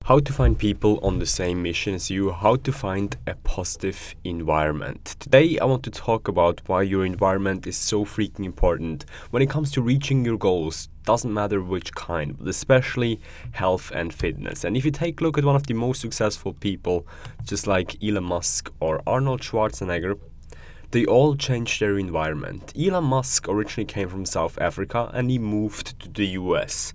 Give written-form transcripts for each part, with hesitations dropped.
How to find people on the same mission as you, how to find a positive environment. Today I want to talk about why your environment is so freaking important when it comes to reaching your goals. Doesn't matter which kind, but especially health and fitness. And if you take a look at one of the most successful people, just like Elon Musk or Arnold Schwarzenegger, they all changed their environment. Elon Musk originally came from South Africa and he moved to the US.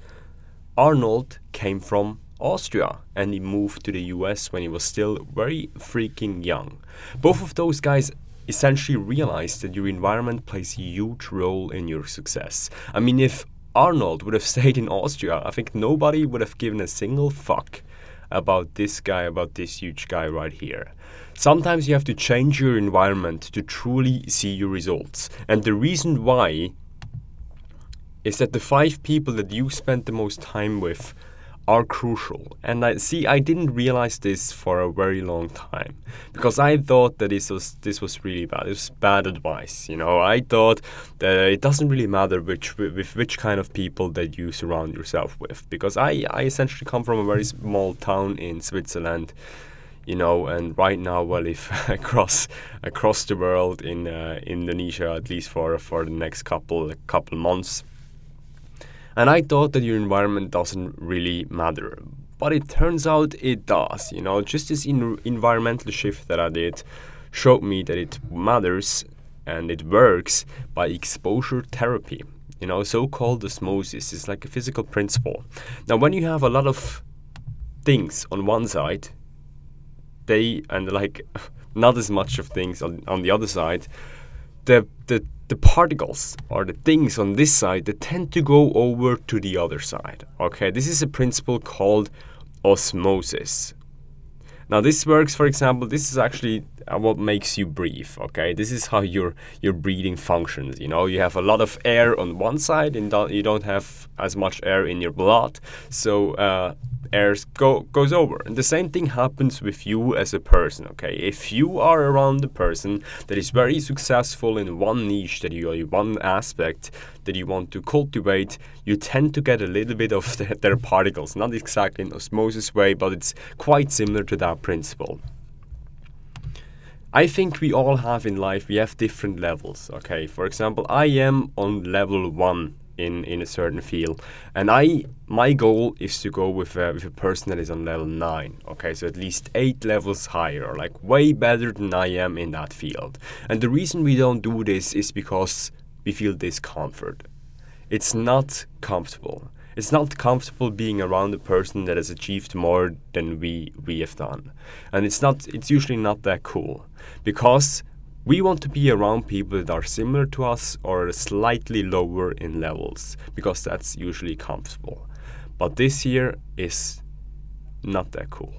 Arnold came from Austria and he moved to the US when he was still very freaking young. Both of those guys essentially realized that your environment plays a huge role in your success. I mean, if Arnold would have stayed in Austria, I think nobody would have given a single fuck about this guy, about this huge guy right here. Sometimes you have to change your environment to truly see your results. And the reason why is that the 5 people that you spend the most time with are crucial. And I didn't realize this for a very long time because I thought that this was really bad. It was bad advice, you know. I thought that it doesn't really matter which kind of people that you surround yourself with, because I essentially come from a very small town in Switzerland, you know, and right now I live across the world in Indonesia, at least for the next couple months. And I thought that your environment doesn't really matter, but it turns out it does. You know, just this environmental shift that I did showed me that it matters and it works by exposure therapy. You know, so-called osmosis is like a physical principle. Now, when you have a lot of things on one side, and like not as much of things on the other side, the particles or the things on this side, they tend to go over to the other side. Okay, this is a principle called osmosis. Now this works, for example, this is actually what makes you breathe. Okay, this is how your breathing functions. You know, you have a lot of air on one side and you don't have as much air in your blood, so air goes over. And the same thing happens with you as a person. Okay, if you are around a person that is very successful in one niche, one aspect that you want to cultivate, you tend to get a little bit of their particles. Not exactly in osmosis way, but it's quite similar to that principle. I think we all have in life, we have different levels. Okay, for example, I am on level 1 in a certain field, and my goal is to go with a person that is on level 9. Okay, so at least 8 levels higher, or like way better than I am in that field. And the reason we don't do this is because we feel discomfort. It's not comfortable. It's not comfortable being around a person that has achieved more than we have done. And it's usually not that cool, because we want to be around people that are similar to us or slightly lower in levels, because that's usually comfortable. But this here is not that cool.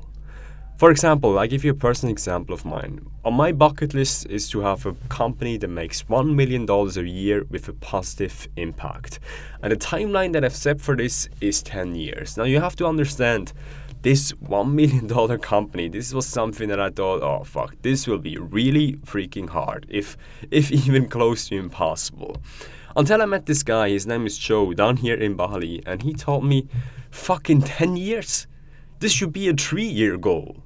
For example, I give you a personal example of mine. On my bucket list is to have a company that makes $1 million a year with a positive impact. And the timeline that I've set for this is 10 years. Now you have to understand, this $1 million company, this was something that I thought, oh fuck, this will be really freaking hard, if even close to impossible. Until I met this guy, his name is Joe, down here in Bali, and he told me, fucking 10 years? This should be a 3-year goal.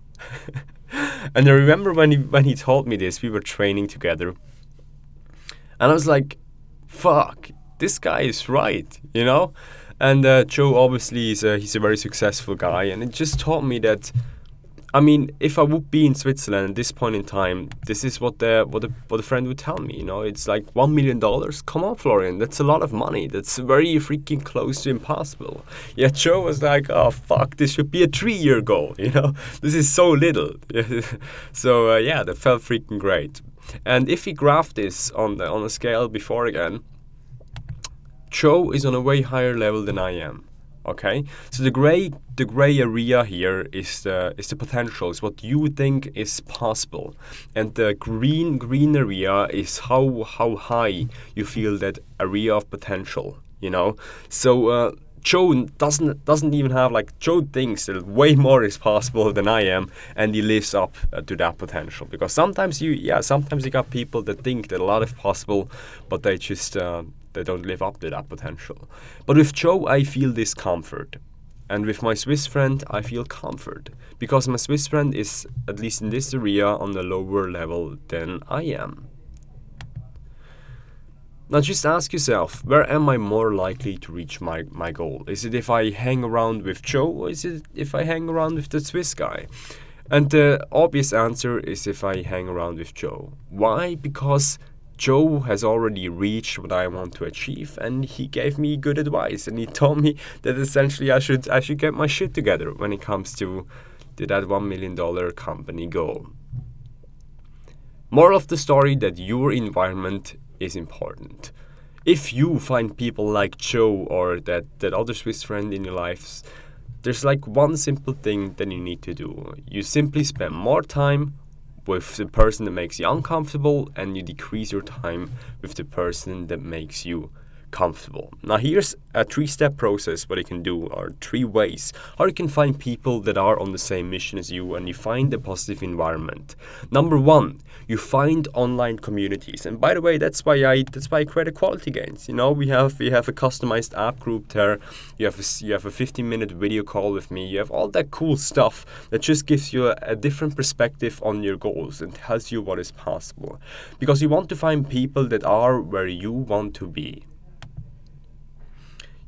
And I remember when he told me this, we were training together, and I was like, fuck, this guy is right, you know? And Joe obviously he's a very successful guy, and it just taught me that, I mean, if I would be in Switzerland at this point in time, this is what a friend would tell me. You know, it's like $1 million. Come on, Florian, that's a lot of money. That's very freaking close to impossible. Yeah, Joe was like, oh fuck, this should be a 3-year goal. You know, this is so little. So yeah, that felt freaking great. And if we graph this on a scale before again, Joe is on a way higher level than I am. Okay, so the gray area here is the potential, is what you think is possible, and the green area is how high you feel that area of potential. You know, so Joe doesn't even have, like, Joe thinks that way more is possible than I am, and he lives up to that potential. Because sometimes you got people that think that a lot is possible, but they just they don't live up to that potential. But with Joe, I feel discomfort. And with my Swiss friend, I feel comfort, because my Swiss friend is, at least in this area, on a lower level than I am. Now just ask yourself, where am I more likely to reach my goal? Is it if I hang around with Joe, or is it if I hang around with the Swiss guy? And the obvious answer is if I hang around with Joe. Why? Because Joe has already reached what I want to achieve, and he gave me good advice, and he told me that essentially I should get my shit together when it comes to that $1 million company goal. Moral of the story, that your environment is important. If you find people like Joe or that other Swiss friend in your lives, there's like one simple thing that you need to do. You simply spend more time with the person that makes you uncomfortable, and you decrease your time with the person that makes you comfortable. Now here's a 3-step process what you can do, or 3 ways how you can find people that are on the same mission as you, and you find a positive environment. Number 1, you find online communities, and by the way, that's why I create Quality Gains. You know, we have a customized app group there. You have a 15-minute video call with me. You have all that cool stuff that just gives you a different perspective on your goals and tells you what is possible, because you want to find people that are where you want to be.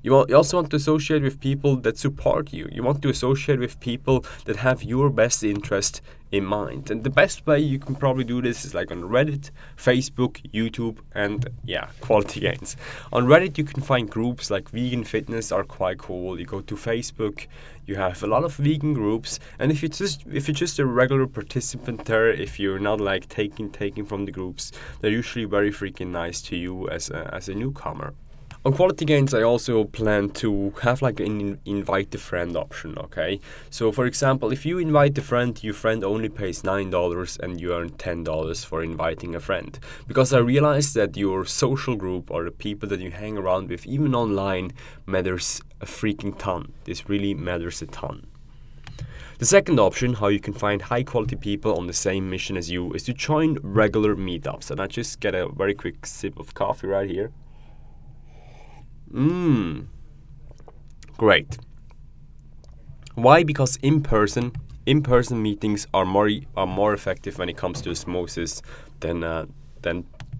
You also want to associate with people that support you. You want to associate with people that have your best interest in mind. And the best way you can probably do this is like on Reddit, Facebook, YouTube, and yeah, Quality Gains. On Reddit, you can find groups like Vegan Fitness are quite cool. You go to Facebook, you have a lot of vegan groups, and if you're just a regular participant there, if you're not like taking from the groups, they're usually very freaking nice to you as a newcomer. On Quality Gains, I also plan to have like an invite a friend option, okay? So for example, if you invite a friend, your friend only pays $9 and you earn $10 for inviting a friend. Because I realized that your social group or the people that you hang around with, even online, matters a freaking ton. This really matters a ton. The second option, how you can find high quality people on the same mission as you, is to join regular meetups. And I just get a very quick sip of coffee right here. Great. Why? Because in-person meetings are more effective when it comes to osmosis than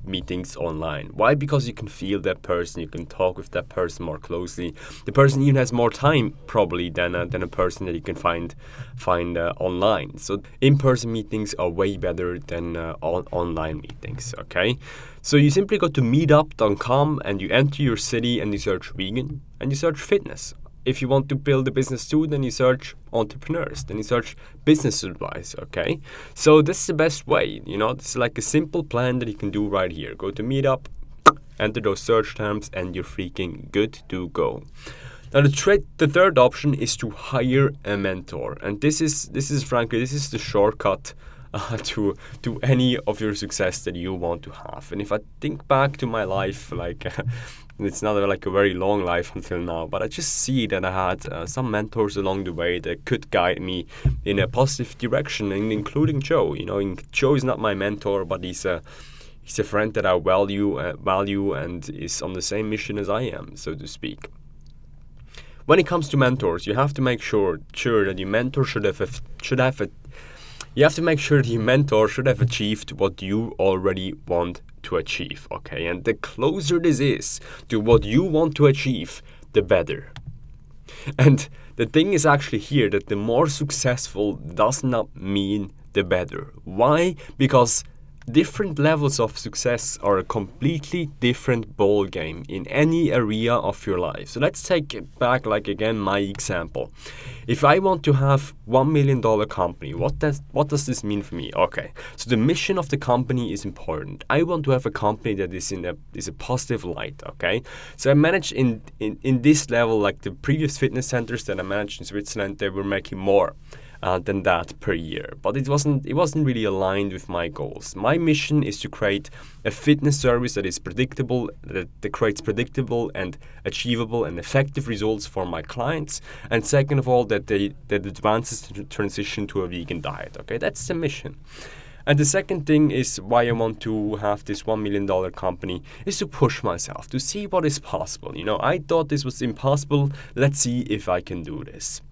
meetings online. Why? Because you can feel that person, you can talk with that person more closely. The person even has more time probably than a person that you can find online. So in-person meetings are way better than online meetings. Okay, so you simply go to meetup.com and you enter your city and you search vegan and you search fitness. If you want to build a business too, then you search entrepreneurs, then you search business advice, okay? So this is the best way, you know, this is like a simple plan that you can do right here. Go to Meetup, enter those search terms, and you're freaking good to go. Now the third option is to hire a mentor. And this is frankly, this is the shortcut to any of your success that you want to have. And if I think back to my life, like it's not like a very long life until now, but I just see that I had some mentors along the way that could guide me in a positive direction, including Joe. You know, Joe is not my mentor, but he's a friend that I value and is on the same mission as I am, so to speak. When it comes to mentors, you have to make sure that your mentor should have achieved what you already want to achieve, okay? And the closer this is to what you want to achieve, the better. And the thing is actually here that the more successful does not mean the better. Why? Because different levels of success are a completely different ball game in any area of your life. So let's take back, like again, my example. If I want to have $1 million company, what does this mean for me? Okay, so the mission of the company is important. I want to have a company that is a positive light. Okay, so I managed in this level, like the previous fitness centers that I managed in Switzerland, they were making more than that per year, but it wasn't really aligned with my goals. My mission is to create a fitness service that is predictable, that creates predictable and achievable and effective results for my clients, and second of all, that advances to transition to a vegan diet. Okay, that's the mission. And the second thing is why I want to have this $1 million company is to push myself, to see what is possible. You know, I thought this was impossible. Let's see if I can do this.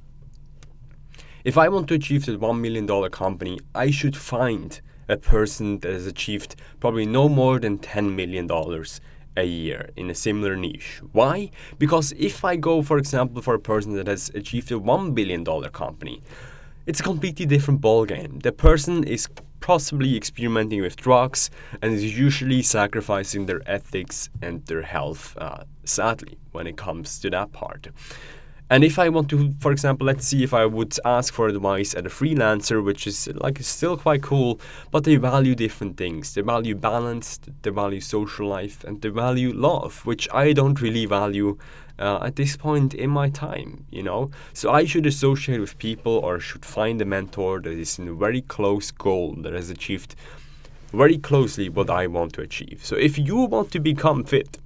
If I want to achieve the $1 million company, I should find a person that has achieved probably no more than $10 million a year in a similar niche. Why? Because if I go, for example, for a person that has achieved a $1 billion company, it's a completely different ballgame. The person is possibly experimenting with drugs and is usually sacrificing their ethics and their health, sadly, when it comes to that part. And if I want to, for example, let's see if I would ask for advice at a freelancer, which is like still quite cool, but they value different things. They value balance, they value social life, and they value love, which I don't really value at this point in my time, you know. So I should associate with people, or should find a mentor that is in a very close goal, that has achieved very closely what I want to achieve. So if you want to become fit,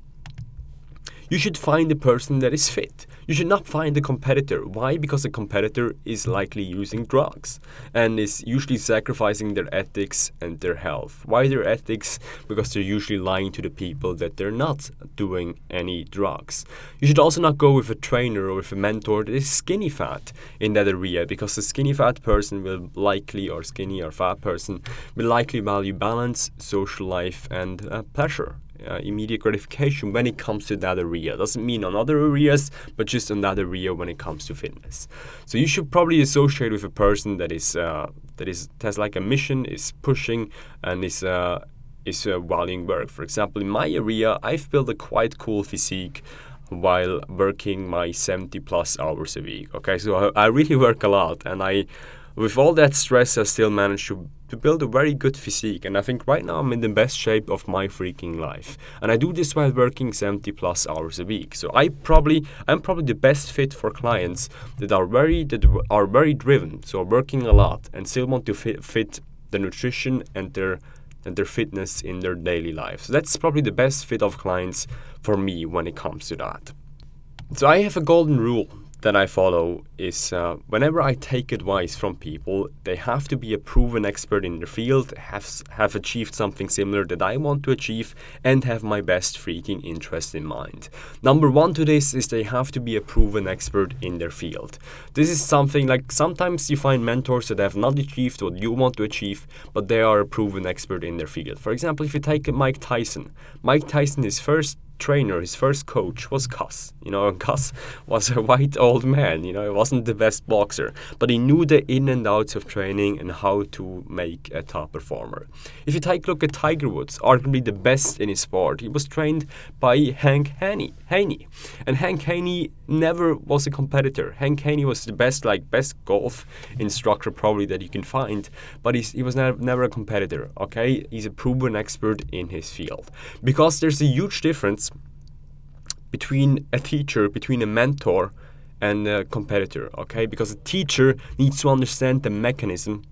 you should find a person that is fit. You should not find a competitor. Why? Because a competitor is likely using drugs and is usually sacrificing their ethics and their health. Why their ethics? Because they're usually lying to the people that they're not doing any drugs. You should also not go with a trainer or with a mentor that is skinny fat in that area, because a skinny fat person will likely, or skinny or fat person, will likely value balance, social life, and pleasure. Immediate gratification when it comes to that area. Doesn't mean on other areas, but just on that area when it comes to fitness. So you should probably associate with a person that has like a mission, is pushing, and is valuing work. For example, in my area, I've built a quite cool physique while working my 70+ hours a week. Okay, so I really work a lot, and with all that stress, I still managed to build a very good physique. And I think right now I'm in the best shape of my freaking life. And I do this while working 70+ hours a week. So I'm probably the best fit for clients that are very driven, so working a lot and still want to fit the nutrition and their fitness in their daily life. So that's probably the best fit of clients for me when it comes to that. So I have a golden rule that I follow is whenever I take advice from people, they have to be a proven expert in their field, have achieved something similar that I want to achieve, and have my best freaking interest in mind. Number one to this is they have to be a proven expert in their field. This is something like sometimes you find mentors that have not achieved what you want to achieve, but they are a proven expert in their field. For example, if you take Mike Tyson, his first trainer, his first coach was Gus. You know, Gus was a white old man. You know, he wasn't the best boxer, but he knew the in and outs of training and how to make a top performer. If you take a look at Tiger Woods, arguably the best in his sport, he was trained by Hank Haney. And Hank Haney never was a competitor. Hank Haney was the best golf instructor probably that you can find, but he was never a competitor. Okay, he's a proven expert in his field. Because there's a huge difference between a teacher, between a mentor and a competitor, okay? Because a teacher needs to understand the mechanism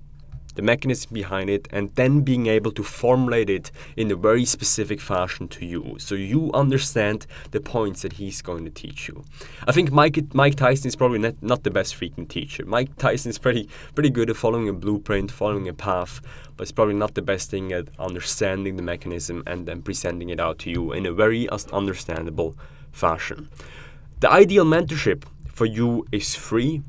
behind it, and then being able to formulate it in a very specific fashion to you, so you understand the points that he's going to teach you. I think Mike Tyson is probably not the best freaking teacher. Mike Tyson is pretty good at following a blueprint, following a path, but it's probably not the best thing at understanding the mechanism and then presenting it out to you in a very understandable fashion. The ideal mentorship for you is free,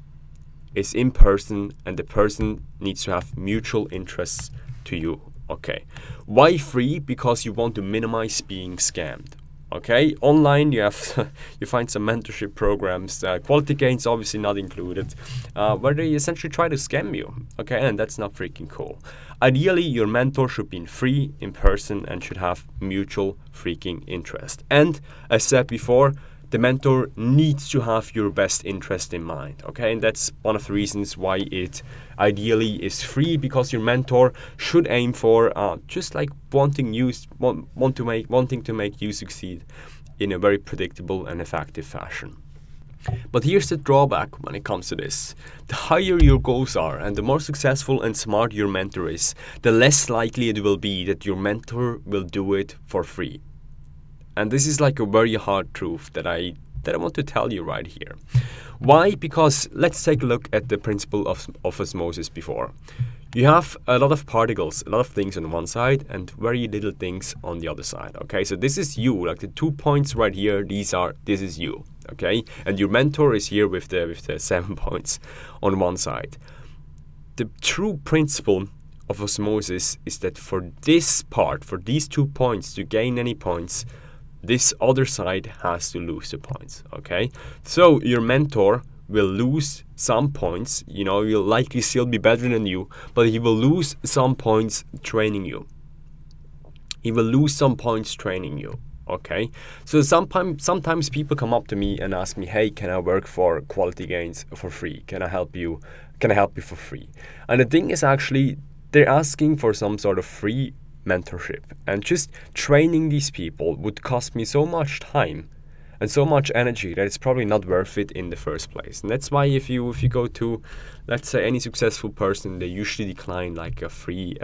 is in person, and the person needs to have mutual interests to you. Okay, why free? Because you want to minimize being scammed. Okay, online you find some mentorship programs, quality gains obviously not included, where they essentially try to scam you. Okay, and that's not freaking cool. Ideally, your mentor should be free, in person, and should have mutual freaking interest. And as said before, the mentor needs to have your best interest in mind, okay? And that's one of the reasons why it ideally is free, because your mentor should aim for just like wanting to make you succeed in a very predictable and effective fashion. But here's the drawback when it comes to this. The higher your goals are and the more successful and smart your mentor is, the less likely it will be that your mentor will do it for free. And this is like a very hard truth that I that I want to tell you right here. Why? Because let's take a look at the principle of osmosis before. You have a lot of particles, a lot of things on one side and very little things on the other side. Okay, so this is you, like the 2 points right here, this is you. Okay, and your mentor is here with the 7 points on one side. The true principle of osmosis is that for this part, for these 2 points to gain any points, this other side has to lose the points. Okay, so your mentor will lose some points, he'll likely still be better than you, but he will lose some points training you. Okay, so sometimes people come up to me and ask me, hey, can I work for Quality Gains for free? Can I help you for free? And the thing is, actually, they're asking for some sort of free mentorship, and just training these people would cost me so much time and so much energy that it's probably not worth it in the first place. And that's why if you go to, let's say, any successful person, they usually decline like a free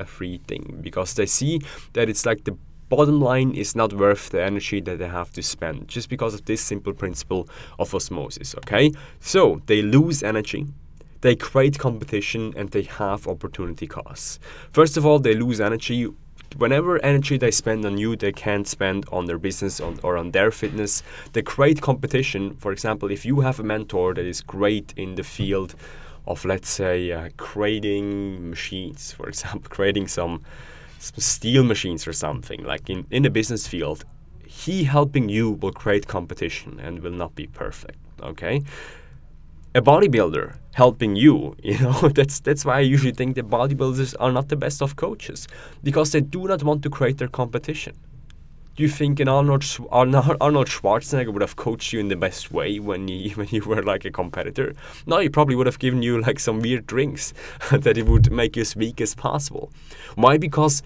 thing, because they see that it's like the bottom line is not worth the energy that they have to spend, just because of this simple principle of osmosis. Okay, so they lose energy, they create competition, and they have opportunity costs. First of all, they lose energy. Whenever energy they spend on you, they can't spend on their business or on their fitness. They create competition. For example, if you have a mentor that is great in the field of, let's say, creating machines, for example, creating some steel machines or something, like in the business field, he helping you will create competition and will not be perfect. Okay, a bodybuilder helping you, that's why I usually think that bodybuilders are not the best of coaches, because they do not want to create their competition. Do you think Arnold Schwarzenegger would have coached you in the best way when you were like a competitor? No, he probably would have given you like some weird drinks that it would make you as weak as possible. Why? Because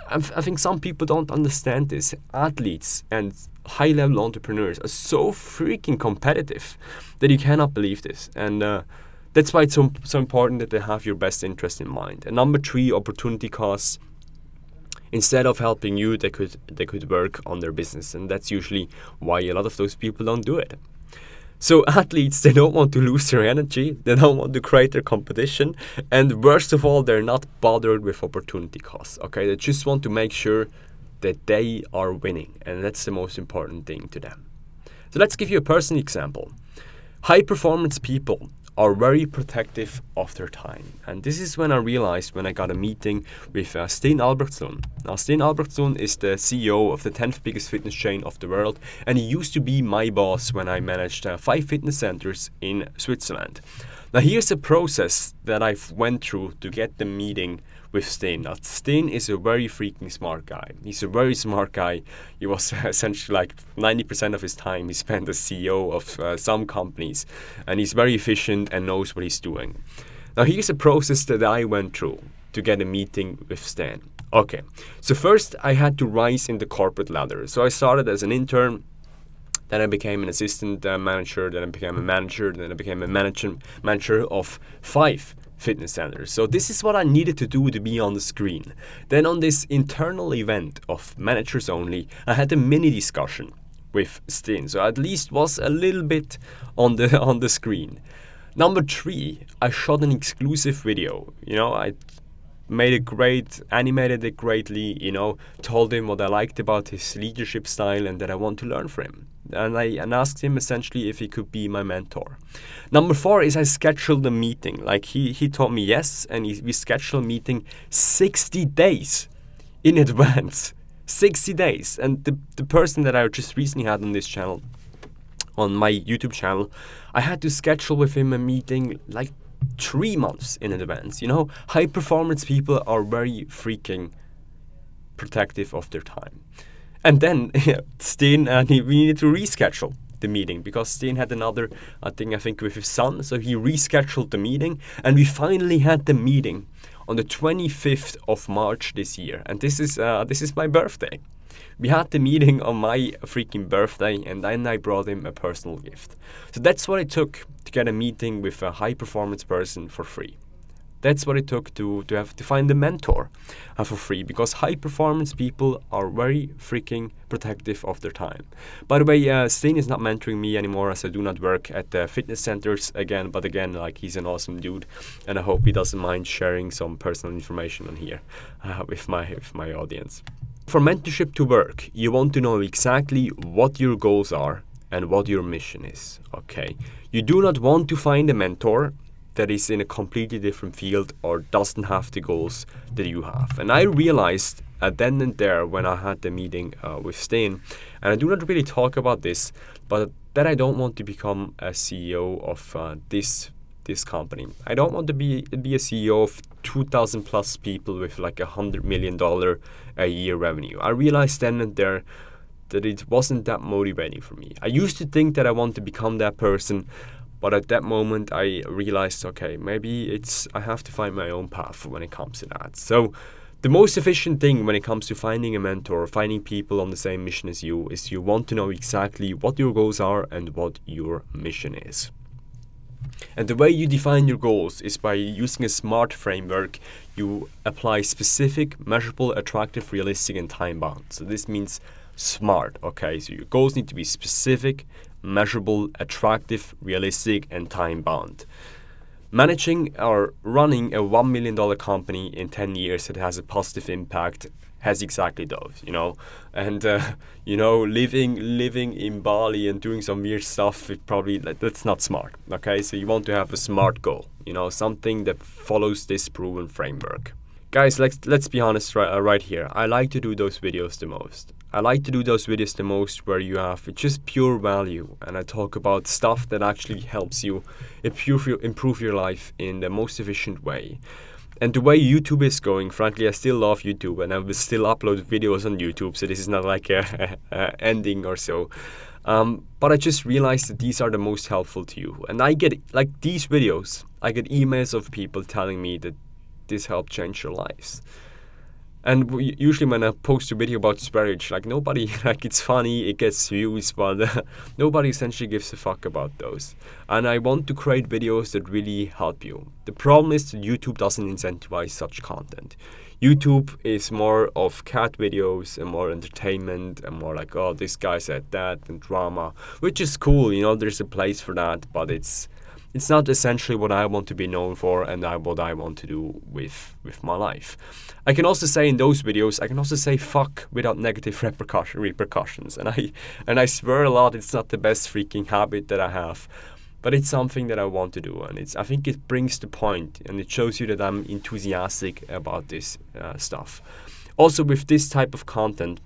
I think some people don't understand this. Athletes and high-level entrepreneurs are so freaking competitive that you cannot believe this. And that's why it's so important that they have your best interest in mind. And number 3, opportunity costs. Instead of helping you, they could work on their business. And that's usually why a lot of those people don't do it. So athletes, they don't want to lose their energy, they don't want to create their competition, and worst of all, they're not bothered with opportunity costs. Okay, they just want to make sure that they are winning, and that's the most important thing to them. So let's give you a personal example. High performance people are very protective of their time, and this is when I realized when I got a meeting with Sten Albertslund. Now, Sten Albertslund is the CEO of the 10th biggest fitness chain of the world, and he used to be my boss when I managed 5 fitness centers in Switzerland. Now, here's a process that I've went through to get the meeting with Sten. Now, Sten is a very freaking smart guy. He's a very smart guy. He was essentially like 90% of his time he spent as CEO of some companies, and he's very efficient and knows what he's doing. Now, here's a process that I went through to get a meeting with Sten. Okay, so first I had to rise in the corporate ladder. So I started as an intern, then I became an assistant manager, then I became a manager, then I became a manager of 5 fitness centers. So this is what I needed to do to be on the screen. Then on this internal event of managers only, I had a mini discussion with Sten, so I at least was a little bit on the screen. Number 3, I shot an exclusive video. I animated it greatly, told him what I liked about his leadership style and that I want to learn from him. And I asked him essentially if he could be my mentor. Number 4 is I scheduled a meeting. Like he told me yes, and we scheduled a meeting 60 days in advance. 60 days. And the person that I just recently had on this channel, on my YouTube channel, I had to schedule with him a meeting like 3 months in advance. High performance people are very freaking protective of their time. And then Sten, we needed to reschedule the meeting because Sten had another thing, I think, with his son. So he rescheduled the meeting, and we finally had the meeting on the 25th of March this year. And this is my birthday. We had the meeting on my freaking birthday, and then I brought him a personal gift. So that's what it took to get a meeting with a high performance person for free. That's what it took to have to find a mentor for free, because high performance people are very freaking protective of their time. By the way, Steen is not mentoring me anymore, as I do not work at the fitness centers again, but again, like, he's an awesome dude, and I hope he doesn't mind sharing some personal information on here with my audience. For mentorship to work, you want to know exactly what your goals are and what your mission is, okay? You do not want to find a mentor that is in a completely different field or doesn't have the goals that you have. And I realized then and there when I had the meeting with Steen, and I do not really talk about this, but that I don't want to become a CEO of this company. I don't want to be a CEO of 2,000 plus people with like $100 million a year revenue. I realized then and there that it wasn't that motivating for me. I used to think that I want to become that person, but at that moment I realized, okay, maybe I have to find my own path when it comes to that. So the most efficient thing when it comes to finding a mentor, finding people on the same mission as you, is you want to know exactly what your goals are and what your mission is. And the way you define your goals is by using a SMART framework. You apply specific, measurable, attractive, realistic, and time-bound. So this means SMART, okay? So your goals need to be specific, measurable, attractive, realistic, and time-bound. Managing or running a $1 million company in 10 years that has a positive impact has exactly those, you know. And you know, living in Bali and doing some weird stuff, that's not smart, okay? So you want to have a SMART goal, you know, something that follows this proven framework. Guys, let's be honest right here. I like to do those videos the most. I like to do those videos the most where you have just pure value, and I talk about stuff that actually helps you improve your life in the most efficient way. And the way YouTube is going, frankly, I still love YouTube, and I will still upload videos on YouTube, so this is not like a ending or so. But I just realized that these are the most helpful to you. And I get, like these videos, I get emails of people telling me that this helped change their lives. And usually when I post a video about marriage, like nobody, like it's funny, it gets views, but nobody essentially gives a fuck about those. And I want to create videos that really help you. The problem is that YouTube doesn't incentivize such content. YouTube is more of cat videos and more entertainment and more like, oh, this guy said that, and drama, which is cool, you know, there's a place for that, but it's not essentially what I want to be known for and what I want to do with my life. I can also say in those videos, I can also say fuck without negative repercussions. And I swear a lot, it's not the best freaking habit that I have, but it's something that I want to do. And I think it brings the point, and it shows you that I'm enthusiastic about this stuff. Also with this type of content,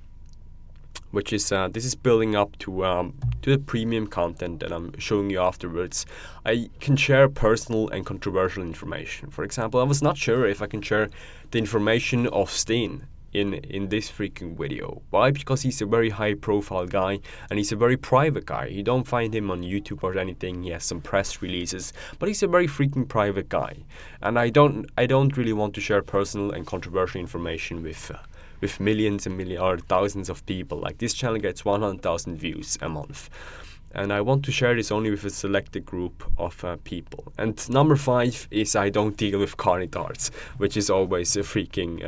which is this is building up to the premium content that I'm showing you afterwards. I can share personal and controversial information. For example, I was not sure if I can share the information of Steen in this freaking video. Why? Because he's a very high profile guy and he's a very private guy. You don't find him on YouTube or anything. He has some press releases, but he's a very freaking private guy. And I don't really want to share personal and controversial information with millions and millions or thousands of people. Like this channel gets 100,000 views a month, and I want to share this only with a selected group of people. And number 5 is I don't deal with carnitars, which is always a freaking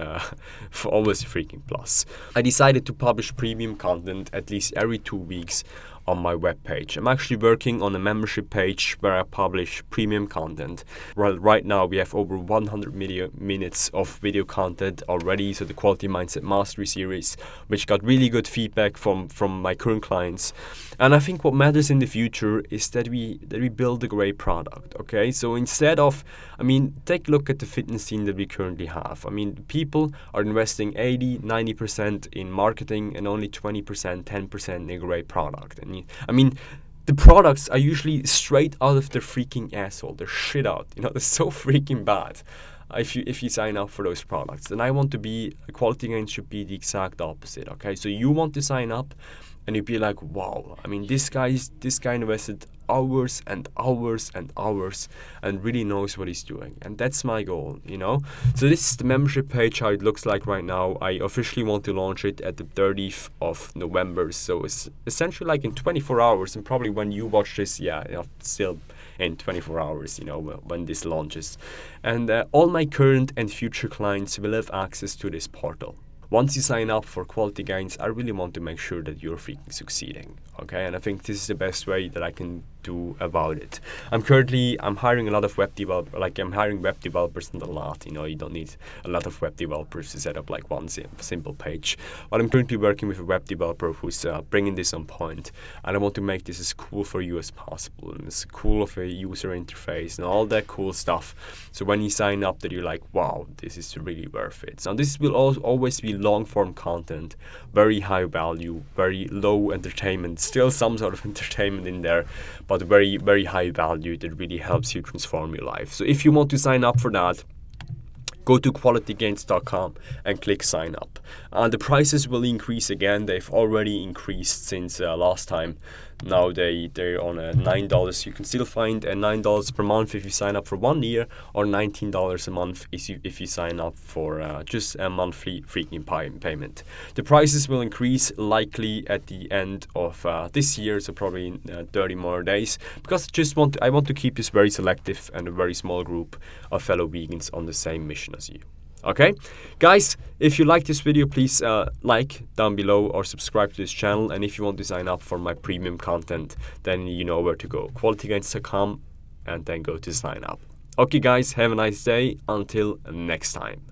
plus. I decided to publish premium content at least every 2 weeks on my webpage. I'm actually working on a membership page where I publish premium content. Right now we have over 100 minutes of video content already, so the Quality Mindset Mastery series, which got really good feedback from my current clients. And I think what matters in the future is that we build a great product, okay? So instead of, I mean, take a look at the fitness scene that we currently have. I mean, people are investing 80-90% in marketing and only 20%, 10% in a great product. And I mean, the products are usually straight out of their freaking asshole. They're shit out, you know, they're so freaking bad if you sign up for those products. And I want to be, Quality Gains should be the exact opposite, okay? So you want to sign up and you'd be like, wow, I mean, this guy invested hours and hours and hours and really knows what he's doing. And that's my goal, you know? So this is the membership page, how it looks like right now. I officially want to launch it at the 30th of November. So it's essentially like in 24 hours, and probably when you watch this, yeah, you know, still in 24 hours, you know, when this launches. And all my current and future clients will have access to this portal. Once you sign up for Quality Gains, I really want to make sure that you're freaking succeeding, okay? And I think this is the best way that I can do about it. I'm hiring a lot of web developers, like I'm hiring web developers a lot, you know, you don't need a lot of web developers to set up like one simple page. But I'm currently working with a web developer who's bringing this on point, and I want to make this as cool for you as possible, and as cool of a user interface and all that cool stuff. So when you sign up that you're like, wow, this is really worth it. So this will always be long form content, very high value, very low entertainment, still some sort of entertainment in there, but very, very high value that really helps you transform your life. So if you want to sign up for that, go to qualitygains.com and click sign up. The prices will increase again. They've already increased since last time. Now they're on a $9. You can still find a $9 per month if you sign up for 1 year, or $19 a month if you sign up for just a monthly freaking payment. The prices will increase likely at the end of this year, so probably in 30 more days, because I want to keep this very selective and a very small group of fellow vegans on the same mission as you. Okay, guys, if you like this video, please like down below or subscribe to this channel. And if you want to sign up for my premium content, then you know where to go, qualitygains.com, and then go to sign up. Okay, guys, have a nice day. Until next time.